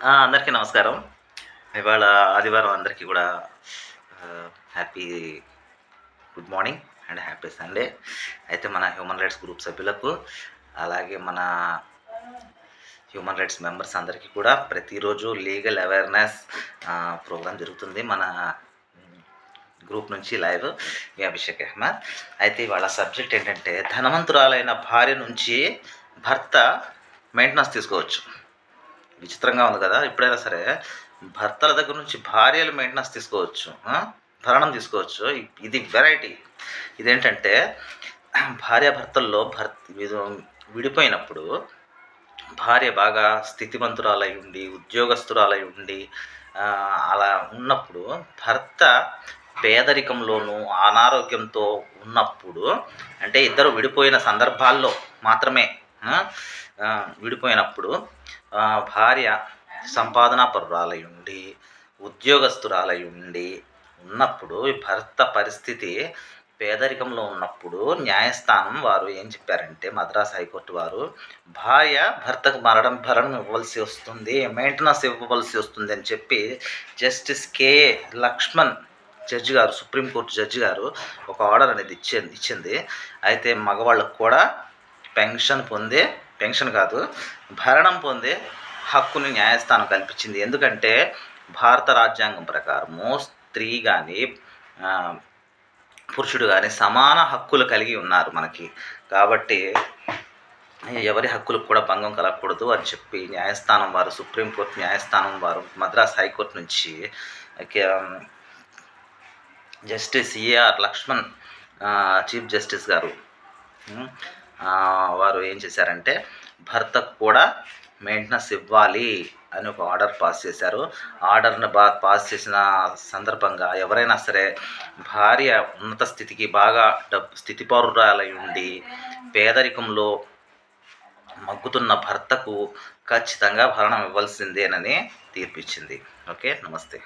అందరికీ నమస్కారం. ఇవాళ ఆదివారం అందరికీ కూడా happy good morning and happy Sunday. అయితే మన హ్యూమన్ రైట్స్ గ్రూప్ సభ్యులకు, అలాగే మన హ్యూమన్ రైట్స్ మెంబర్స్ అందరికీ కూడా ప్రతిరోజు లీగల్ అవేర్నెస్ ప్రోగ్రాం జరుగుతుంది మన గ్రూప్ నుంచి లైవ్. మీ అభిషేక్ అహ్మద్. అయితే ఇవాళ సబ్జెక్ట్ ఏంటంటే, ధనవంతురాలైన భార్య నుంచి భర్త మెయింటెనెన్స్ తీసుకోవచ్చు. విచిత్రంగా ఉంది కదా. ఎప్పుడైనా సరే భర్తల దగ్గర నుంచి భార్యలు మెయింటెనెన్స్ తీసుకోవచ్చు, భరణం తీసుకోవచ్చు. ఇది వెరైటీ. ఇదేంటంటే, భార్యాభర్తల్లో విడిపోయినప్పుడు భార్య బాగా స్థితివంతురాలై ఉండి, ఉద్యోగస్తురాలై ఉండి, అలా ఉన్నప్పుడు భర్త పేదరికంలోనూ అనారోగ్యంతో ఉన్నప్పుడు, అంటే ఇద్దరు విడిపోయిన సందర్భాల్లో మాత్రమే విడిపోయినప్పుడు భార్య సంపాదనా పరురాలై ఉండి, ఉద్యోగస్తురాలై ఉండి ఉన్నప్పుడు, భర్త పరిస్థితి పేదరికంలో ఉన్నప్పుడు న్యాయస్థానం వారు ఏం చెప్పారంటే, మద్రాస్ హైకోర్టు వారు భార్య భర్తకు భరణం ఇవ్వవలసి వస్తుంది, మెయింటెనెన్స్ ఇవ్వవలసి వస్తుంది అని చెప్పి జస్టిస్ కేఏ లక్ష్మణ్ జడ్జి గారు, సుప్రీంకోర్టు జడ్జి గారు ఒక ఆర్డర్ అనేది ఇచ్చింది. అయితే మగవాళ్ళకు కూడా పెన్షన్ కాదు, భరణం పొందే హక్కుని న్యాయస్థానం కల్పించింది. ఎందుకంటే భారత రాజ్యాంగం ప్రకారము స్త్రీ కానీ పురుషుడు కానీ సమాన హక్కులు కలిగి ఉన్నారు మనకి. కాబట్టి ఎవరి హక్కులకు కూడా భంగం కలగకూడదు అని చెప్పి న్యాయస్థానం వారు, సుప్రీంకోర్టు న్యాయస్థానం వారు మద్రాస్ హైకోర్టు నుంచి justice A R Lakshman chief justice గారు వారు ఏం చేశారంటే, భర్తకు కూడా మెయింటెనెన్స్ ఇవ్వాలి అని ఒక ఆర్డర్ పాస్ చేశారు. ఆర్డర్ని పాస్ చేసిన సందర్భంగా ఎవరైనా సరే భార్య ఉన్నత స్థితికి బాగా స్థితిపరురాలై ఉండి పేదరికంలో మగ్గుతున్న భర్తకు ఖచ్చితంగా భరణం ఇవ్వాల్సిందేనని తీర్పిచ్చింది. ఓకే, నమస్తే.